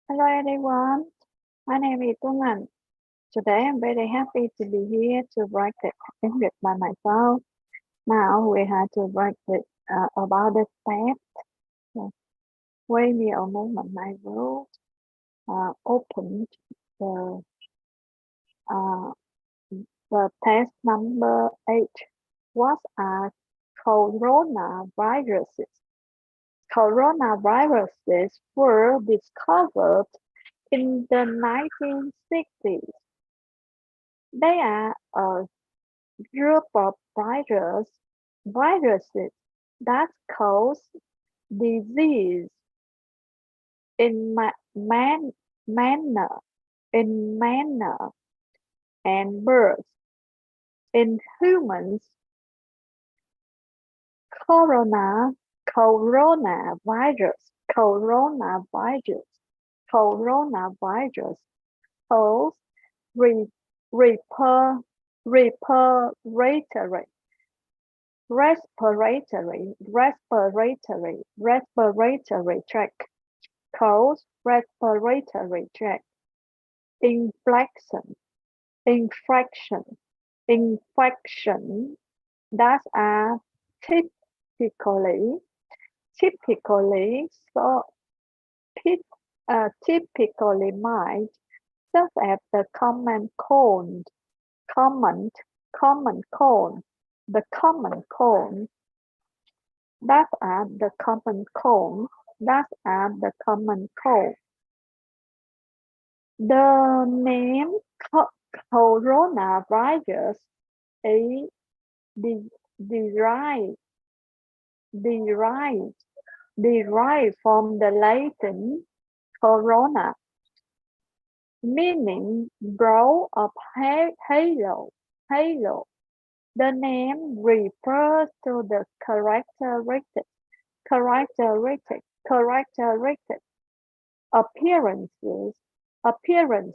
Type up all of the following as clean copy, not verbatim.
Hello everyone, my name is Tuấn Anh. Today I'm very happy to be here to practice English by myself. Now we have to practice about the test. So, wait me a moment, I will open the, uh, the test number 8. What are coronaviruses? Coronaviruses were discovered in the 1960s. They are a group of viruses that cause disease in manner and birds. In humans, coronavirus holds re, reper, respiratory tract, cause respiratory tract infection, infection that are typically so typically mild, such as the common cold, common cold, the common cold, that are the common cold, that are the common cold. The name coronavirus is derived from the Latin corona, meaning brow of halo. The name refers to the characteristic appearance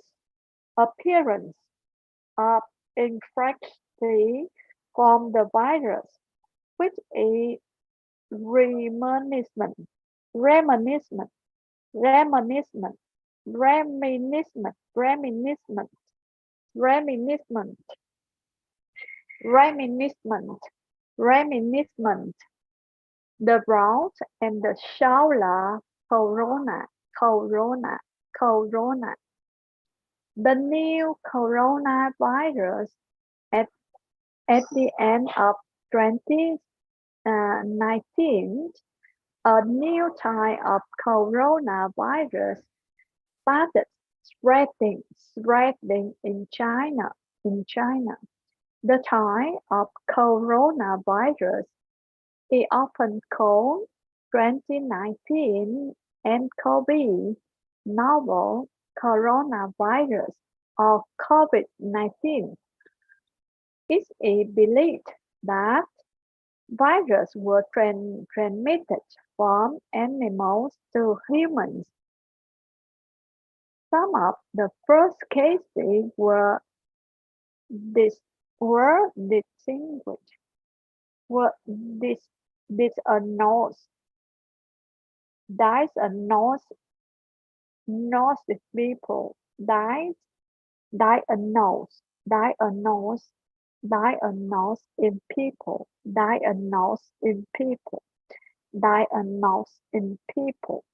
of infection from the virus, which is reminiscent the brown and the Shaula corona. The new coronavirus at the end of 2019, a new type of coronavirus started spreading in China. The type of coronavirus is often called 2019 nCoV, novel coronavirus, or COVID-19. It is believed that viruses were transmitted from animals to humans. Some of the first cases were diagnosed people diagnosed in people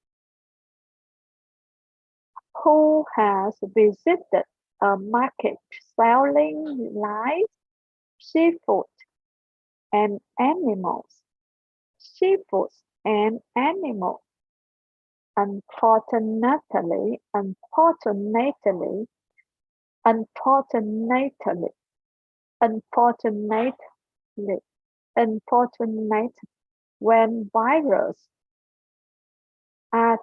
who has visited a market selling live seafood and animals. Unfortunately, when viruses are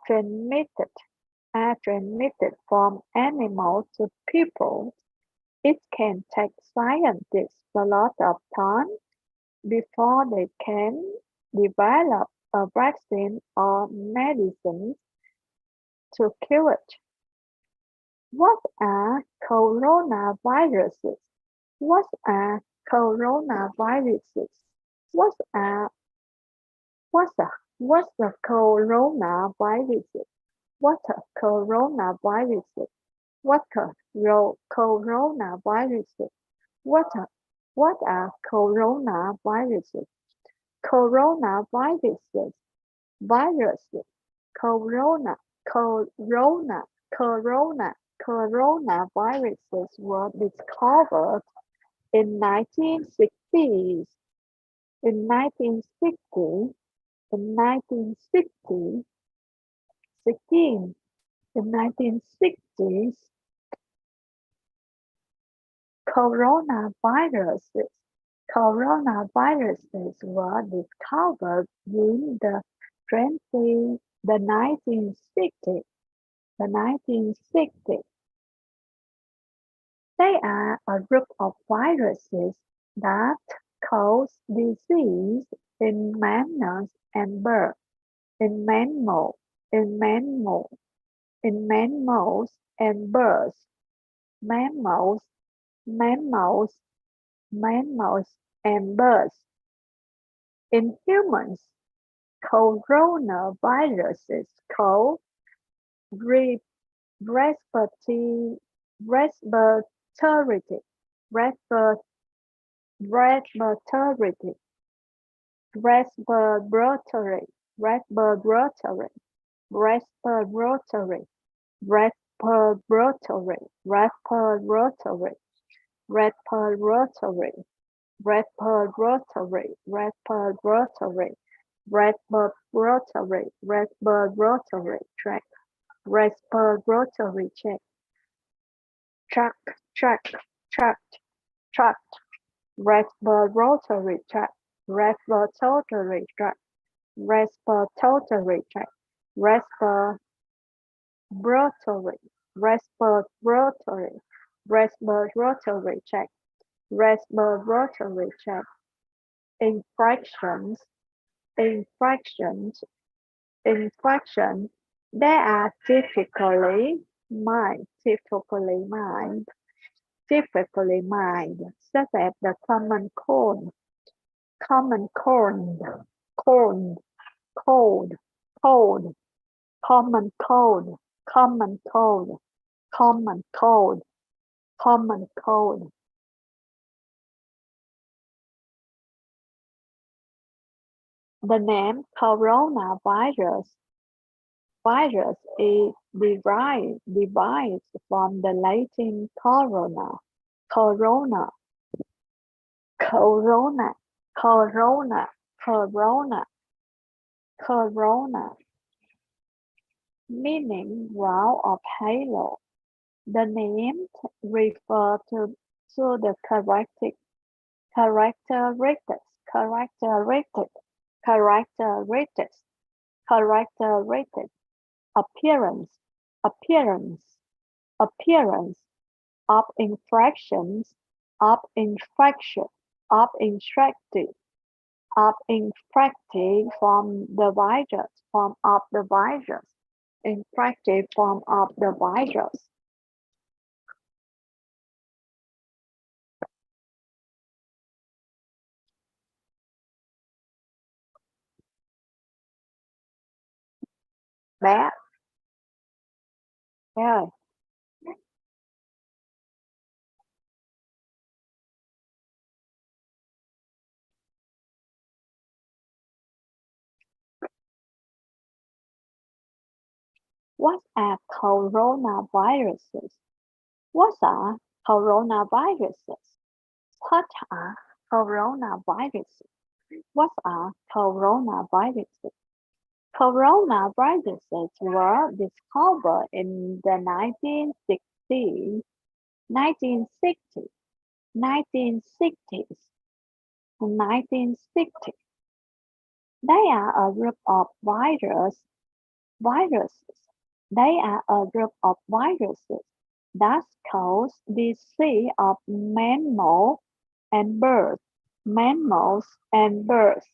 transmitted from animals to people, it can take scientists a lot of time before they can develop a vaccine or medicine to cure it. What are coronaviruses? What are coronaviruses? What are what's the coronaviruses? What are coronaviruses? What are coronaviruses? What are coronaviruses? Coronaviruses, viruses, corona, coronaviruses were discovered in 1960s, in 1960, in 1960, 16, in 1960s, coronaviruses were discovered in the 1960s. The 1960s. They are a group of viruses that cause disease in mammals and birds, in mammals and birds, mammals and birds. In humans, coronaviruses cause respiratory respiratory respiratory respiratory respiratory respiratory respiratory respiratory respiratory respiratory respiratory respiratory tract respiratory tract tract respiratory tract respiratory tract respiratory tract respiratory respiratory respiratory tract respiratory tract infections they are typically mild such as the common cold common cold cold cold common cold common cold common cold common cold. The name coronavirus is derived from the Latin corona, corona, corona, corona, corona, corona, meaning round of halo. The name refers to the characteristic appearance of infections of infected from the virus infected form of the virus. Bé ơi, what are coronaviruses? What are coronaviruses? What are coronaviruses? What are coronaviruses? Coronaviruses were discovered in the 1960s, 1960s, 1960s, 1960s. They are a group of viruses. They are a group of viruses that cause disease of mammals and birds. Mammals and birds.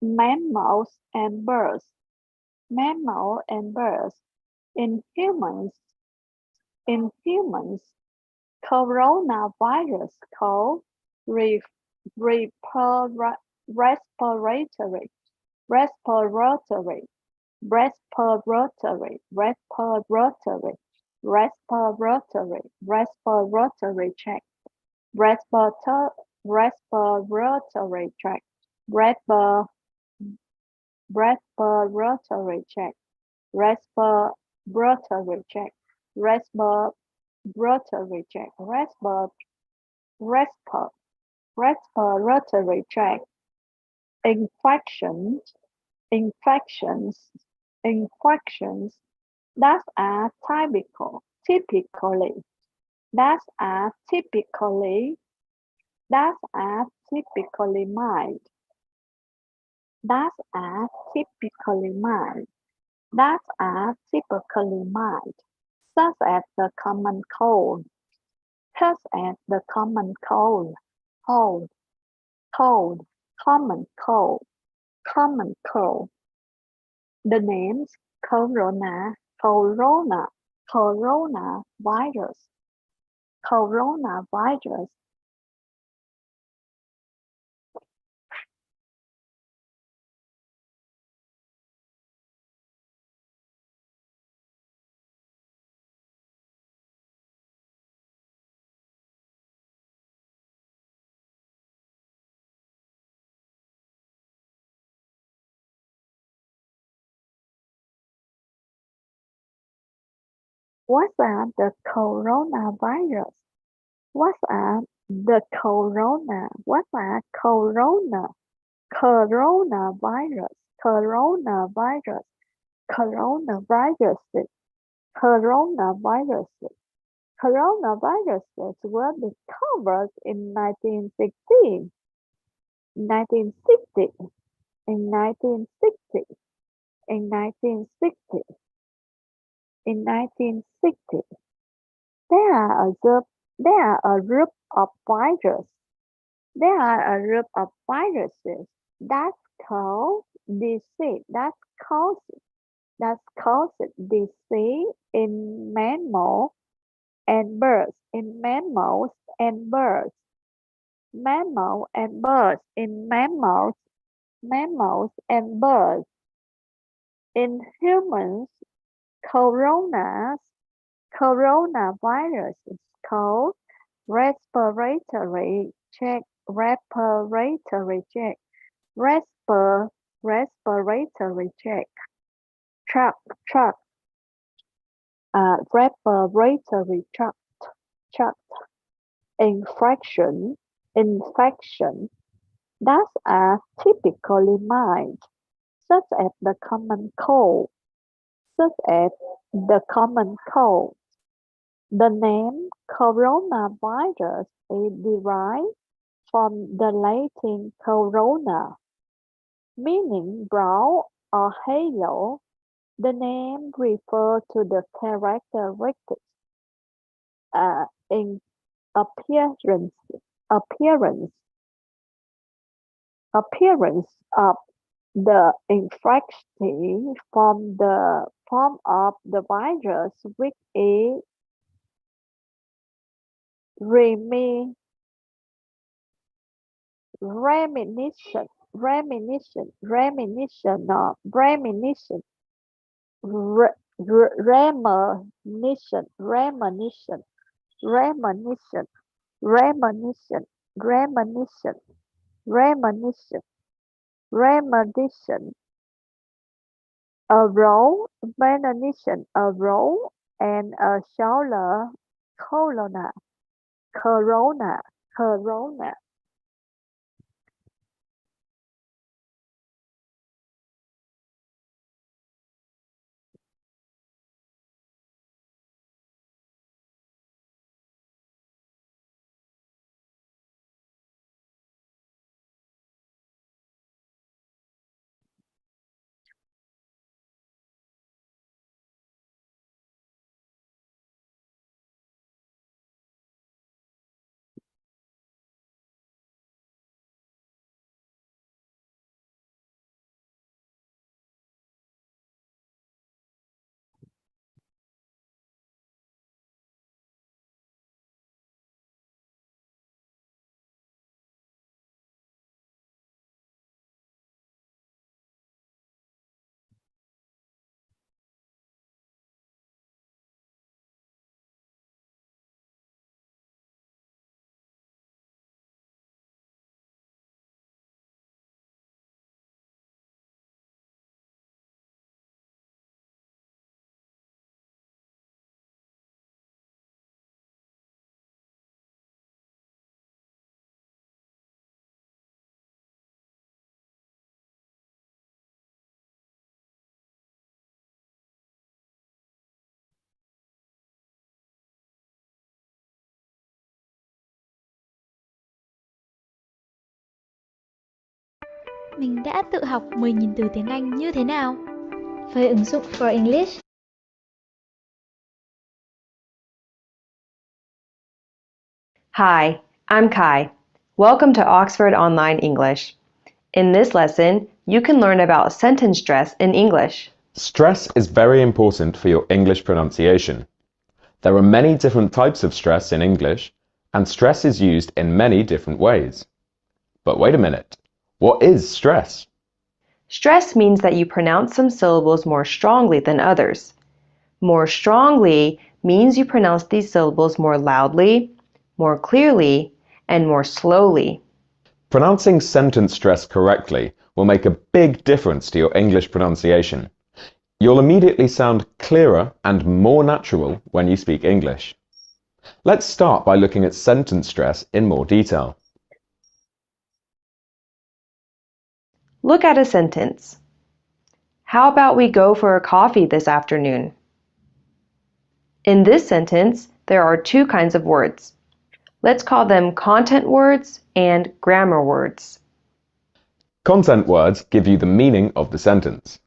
Mammals and birds. Mammals and birds. In humans, coronavirus cause respiratory respiratory, respiratory, respiratory, respiratory tract, respiratory tract, respir, respiratory tract, respiratory tract, respiratory tract, respir, respiratory tract, infections, infections, infections that are typically, that are typically, that are typically mild, that are typically mild, that are typically mild, such as the common cold, such as the common cold, cold, cold, common cold, common cold. The names corona, corona, coronavirus, coronavirus. What's the coronavirus? What's the corona? What's corona? Coronavirus, coronavirus, coronaviruses, coronaviruses. Coronaviruses were discovered in 1960, 1960, in 1960, in 1960, in 1960. There are a group, there are a group of viruses. There are a group of viruses that cause disease, that causes disease in mammals and birds, in mammals and birds, mammal and birds, in mammals and birds, in humans, coronavirus is called respiratory check, respiratory check, respiratory check, truck, truck, respiratory truck, truck, infection, infection that are typically mild, such as the common cold, such as the common cold. The name coronavirus is derived from the Latin corona, meaning brown or halo. The name refers to the characteristic in appearance, appearance, appearance of the infection from the form of the virus, which is reminiscent, reminiscent, reminiscent, reminiscent, or reminiscent, reminiscent, reminiscent, reminiscent, reminiscent, reminiscent, reminiscent, reminiscent, a roll, reminiscent, a roll, and a shoulder, corona, corona, corona. Mình đã tự học 10.000 từ tiếng Anh như thế nào? Với ứng dụng For English. Hi, I'm Kai. Welcome to Oxford Online English. In this lesson, you can learn about sentence stress in English. Stress is very important for your English pronunciation. There are many different types of stress in English, and stress is used in many different ways. But wait a minute, what is stress? Stress means that you pronounce some syllables more strongly than others. More strongly means you pronounce these syllables more loudly, more clearly, and more slowly. Pronouncing sentence stress correctly will make a big difference to your English pronunciation. You'll immediately sound clearer and more natural when you speak English. Let's start by looking at sentence stress in more detail. Look at a sentence. How about we go for a coffee this afternoon? In this sentence, there are two kinds of words. Let's call them content words and grammar words. Content words give you the meaning of the sentence.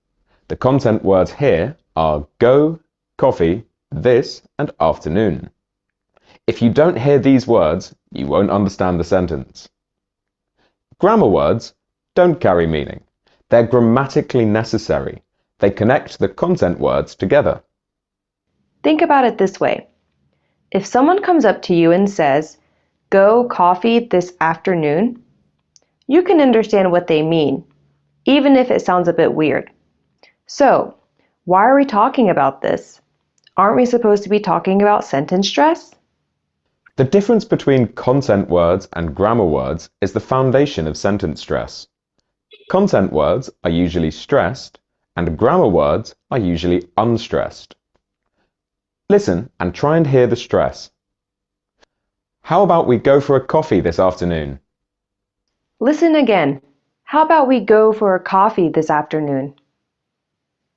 The content words here are go, coffee, this, and afternoon. If you don't hear these words, you won't understand the sentence. Grammar words don't carry meaning. They're grammatically necessary. They connect the content words together. Think about it this way. If someone comes up to you and says, "Go coffee this afternoon," you can understand what they mean, even if it sounds a bit weird. So, why are we talking about this? Aren't we supposed to be talking about sentence stress? The difference between content words and grammar words is the foundation of sentence stress. Content words are usually stressed, and grammar words are usually unstressed. Listen and try and hear the stress. How about we go for a coffee this afternoon? Listen again. How about we go for a coffee this afternoon?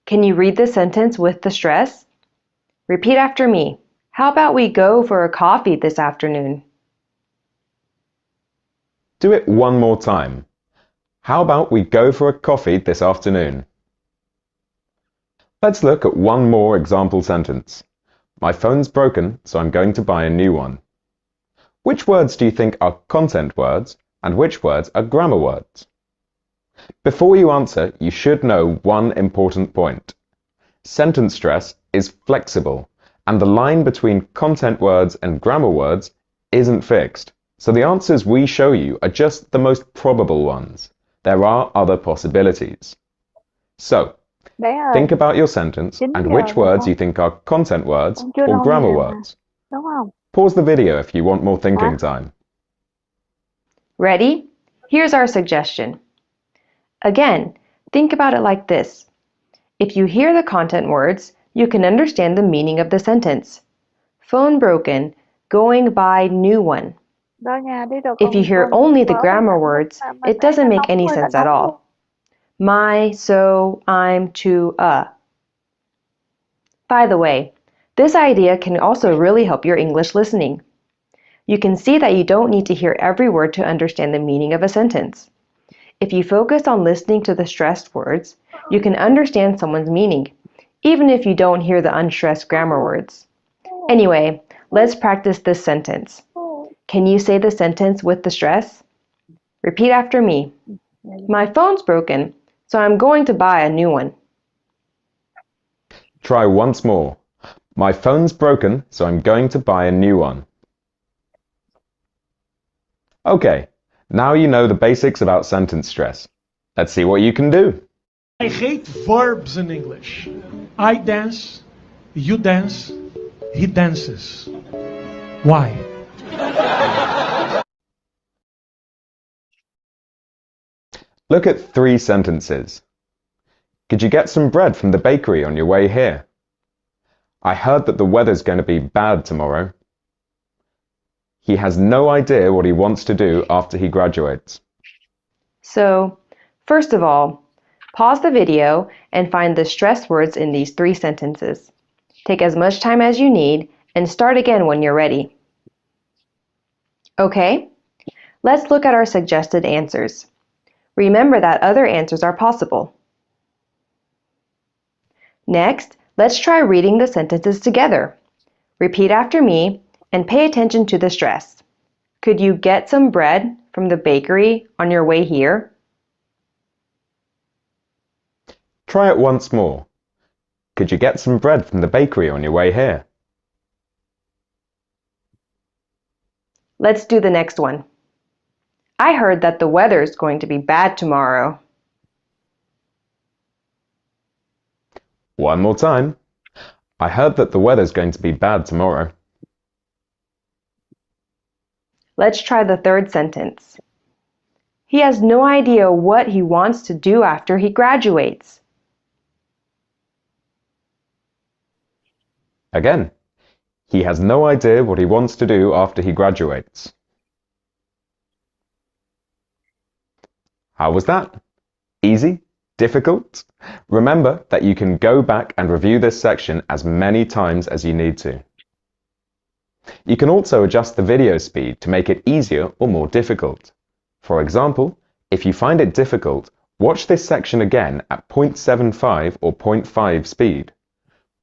Can you read the sentence with the stress? Repeat after me. How about we go for a coffee this afternoon? Do it one more time. How about we go for a coffee this afternoon? Let's look at one more example sentence. My phone's broken, so I'm going to buy a new one. Which words do you think are content words and which words are grammar words? Before you answer, you should know one important point. Sentence stress is flexible, and the line between content words and grammar words isn't fixed. So the answers we show you are just the most probable ones. There are other possibilities. So, Bé ơi, think about your sentence 9 and giờ which rồi words con. you think are content words Con chưa or lau grammar nhà mà, words. đúng không? Pause the video if you want more thinking Hả? time. Ready? Here's our suggestion. Again, think about it like this. If you hear the content words, you can understand the meaning of the sentence. Phone broken, going buy new one. Rồi nhà đi rồi If you hear con only the vỡ grammar ra nước words, mà it nãy doesn't là make nóng any ơi là sense at nóng luôn. all. My, so, I'm, to, a. By the way, this idea can also really help your English listening. You can see that you don't need to hear every word to understand the meaning of a sentence. If you focus on listening to the stressed words, you can understand someone's meaning, even if you don't hear the unstressed grammar words. Anyway, let's practice this sentence. Can you say the sentence with the stress? Repeat after me. My phone's broken, so I'm going to buy a new one. Try once more. My phone's broken, so I'm going to buy a new one. Okay, now you know the basics about sentence stress. Let's see what you can do. I hate verbs in English. I dance, you dance, he dances. Why? Look at 3 sentences. Could you get some bread from the bakery on your way here? I heard that the weather's going to be bad tomorrow. He has no idea what he wants to do after he graduates. So, first of all, pause the video and find the stress words in these 3 sentences. Take as much time as you need and start again when you're ready. Okay, let's look at our suggested answers. Remember that other answers are possible. Next, let's try reading the sentences together. Repeat after me and pay attention to the stress. Could you get some bread from the bakery on your way here? Try it once more. Could you get some bread from the bakery on your way here? Let's do the next one. I heard that the weather's going to be bad tomorrow. One more time. I heard that the weather's going to be bad tomorrow. Let's try the third sentence. He has no idea what he wants to do after he graduates. Again, he has no idea what he wants to do after he graduates. How was that? Easy? Difficult? Remember that you can go back and review this section as many times as you need to. You can also adjust the video speed to make it easier or more difficult. For example, if you find it difficult, watch this section again at 0.75 or 0.5 speed.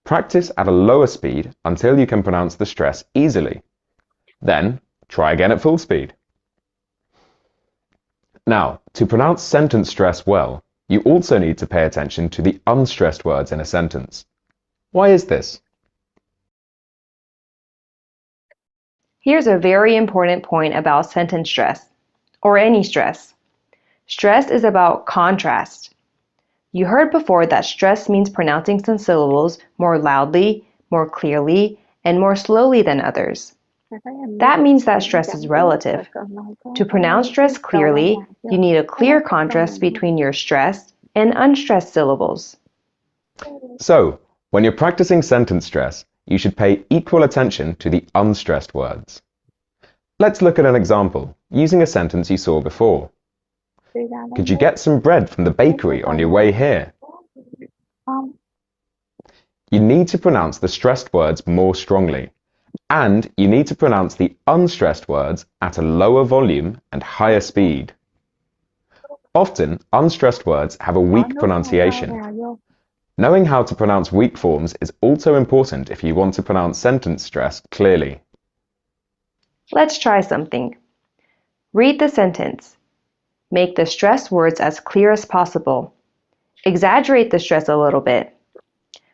Practice at a lower speed until you can pronounce the stress easily. Then, try again at full speed. Now, to pronounce sentence stress well, you also need to pay attention to the unstressed words in a sentence. Why is this? Here's a very important point about sentence stress, or any stress. Stress is about contrast. You heard before that stress means pronouncing some syllables more loudly, more clearly, and more slowly than others. That means that stress is relative. To pronounce stress clearly, you need a clear contrast between your stressed and unstressed syllables. So, when you're practicing sentence stress, you should pay equal attention to the unstressed words. Let's look at an example, using a sentence you saw before. Could you get some bread from the bakery on your way here? You need to pronounce the stressed words more strongly, and you need to pronounce the unstressed words at a lower volume and higher speed. Often, unstressed words have a weak pronunciation. Knowing how to pronounce weak forms is also important if you want to pronounce sentence stress clearly. Let's try something. Read the sentence. Make the stressed words as clear as possible. Exaggerate the stress a little bit.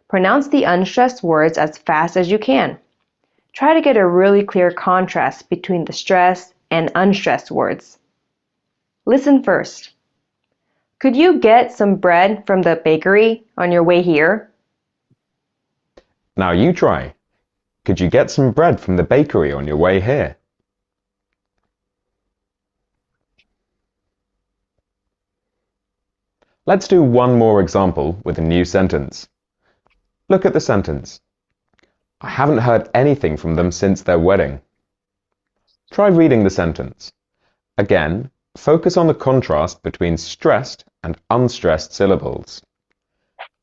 Pronounce the unstressed words as fast as you can. Try to get a really clear contrast between the stressed and unstressed words. Listen first. Could you get some bread from the bakery on your way here? Now you try. Could you get some bread from the bakery on your way here? Let's do one more example with a new sentence. Look at the sentence. I haven't heard anything from them since their wedding. Try reading the sentence. Again, focus on the contrast between stressed and unstressed syllables.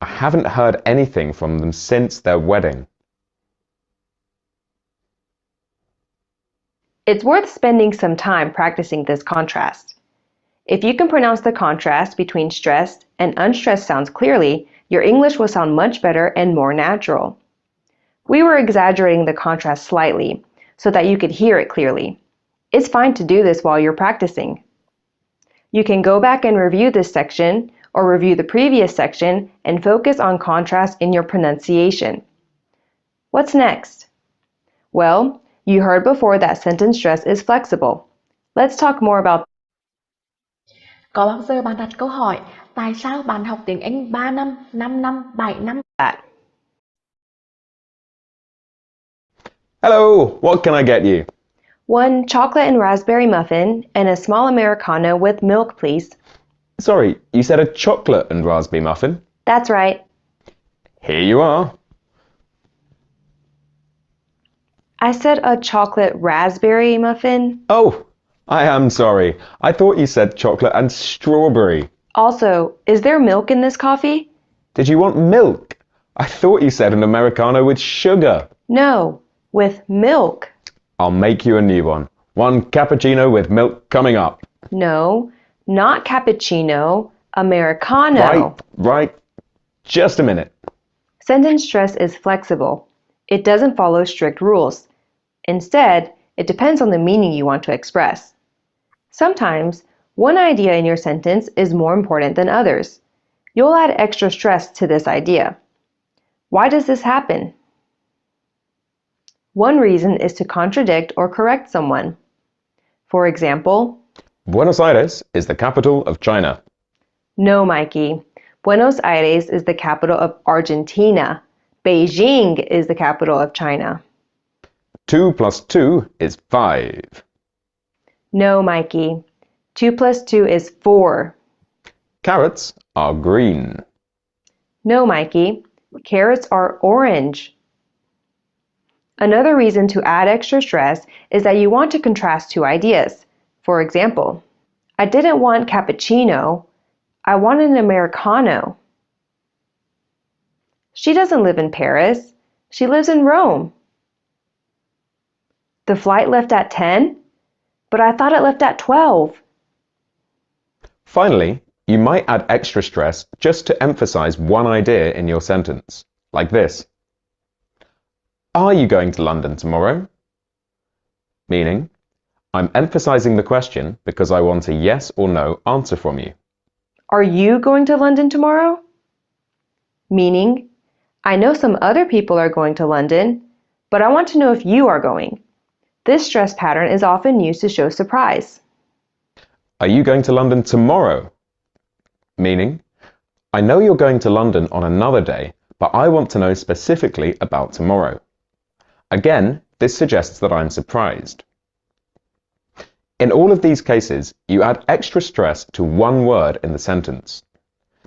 I haven't heard anything from them since their wedding. It's worth spending some time practicing this contrast. If you can pronounce the contrast between stressed and unstressed sounds clearly, your English will sound much better and more natural. We were exaggerating the contrast slightly so that you could hear it clearly. It's fine to do this while you're practicing. You can go back and review this section or review the previous section and focus on contrast in your pronunciation. What's next? Well, you heard before that sentence stress is flexible. Let's talk more about Có bao giờ bạn đặt câu hỏi tại sao bạn học tiếng Anh 3 năm, 5 năm, 7 năm? that. Hello, what can I get you? One chocolate and raspberry muffin and a small Americano with milk, please. Sorry, you said a chocolate and raspberry muffin? That's right. Here you are. I said a chocolate raspberry muffin. Oh, I am sorry. I thought you said chocolate and strawberry. Also, is there milk in this coffee? Did you want milk? I thought you said an Americano with sugar. No, with milk. I'll make you a new one. One cappuccino with milk coming up. No, Not cappuccino, Americano. Right. Just a minute. Sentence stress is flexible. It doesn't follow strict rules. Instead, it depends on the meaning you want to express. Sometimes, one idea in your sentence is more important than others. You'll add extra stress to this idea. Why does this happen? One reason is to contradict or correct someone. For example, Buenos Aires is the capital of China. no, Mikey. Buenos Aires is the capital of Argentina. Beijing is the capital of China. 2 plus 2 is 5. No, Mikey. 2 plus 2 is 4. Carrots are green. No, Mikey. Carrots are orange. Another reason to add extra stress is that you want to contrast two ideas. For example, I didn't want cappuccino. I wanted an Americano. She doesn't live in Paris. She lives in Rome. The flight left at 10, but I thought it left at 12. Finally, you might add extra stress just to emphasize one idea in your sentence, like this. Are you going to London tomorrow? Meaning, I'm emphasizing the question because I want a yes or no answer from you. Are you going to London tomorrow? Meaning, I know some other people are going to London, but I want to know if you are going. This stress pattern is often used to show surprise. Are you going to London tomorrow? Meaning, I know you're going to London on another day, but I want to know specifically about tomorrow. Again, this suggests that I'm surprised. In all of these cases, you add extra stress to one word in the sentence.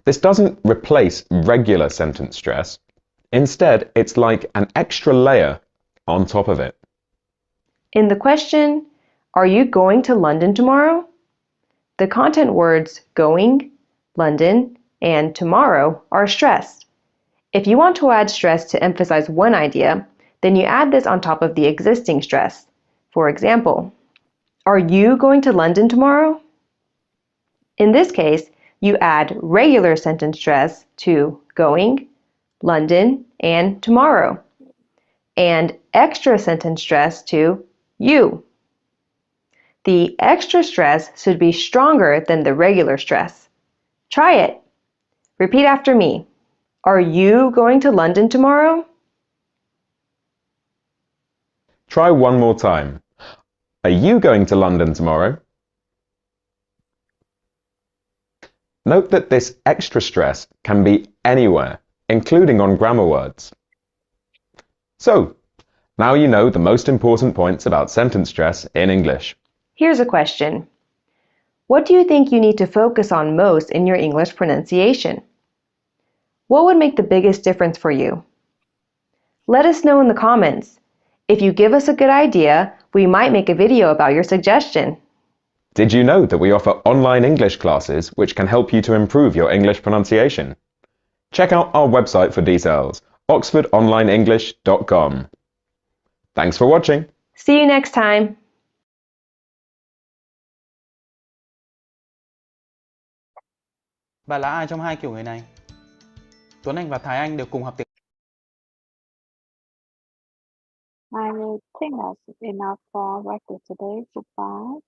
This doesn't replace regular sentence stress. Instead, it's like an extra layer on top of it. In the question, are you going to London tomorrow? The content words going, London, and tomorrow are stressed. If you want to add stress to emphasize one idea, then you add this on top of the existing stress. For example, are you going to London tomorrow? In this case, you add regular sentence stress to going, London, and tomorrow, and extra sentence stress to you. The extra stress should be stronger than the regular stress. Try it. Repeat after me. Are you going to London tomorrow? Try one more time. Are you going to London tomorrow? Note that this extra stress can be anywhere, including on grammar words. So, now you know the most important points about sentence stress in English. Here's a question. What do you think you need to focus on most in your English pronunciation? What would make the biggest difference for you? Let us know in the comments. If you give us a good idea, we might make a video about your suggestion. Did you know that we offer online English classes which can help you to improve your English pronunciation? Check out our website for details, oxfordonlineenglish.com. Thanks for watching. See you next time! Và là ai trong hai kiểu người này? Tuấn Anh và Thái Anh đều cùng học tiếng I think that's enough for record today. Goodbye.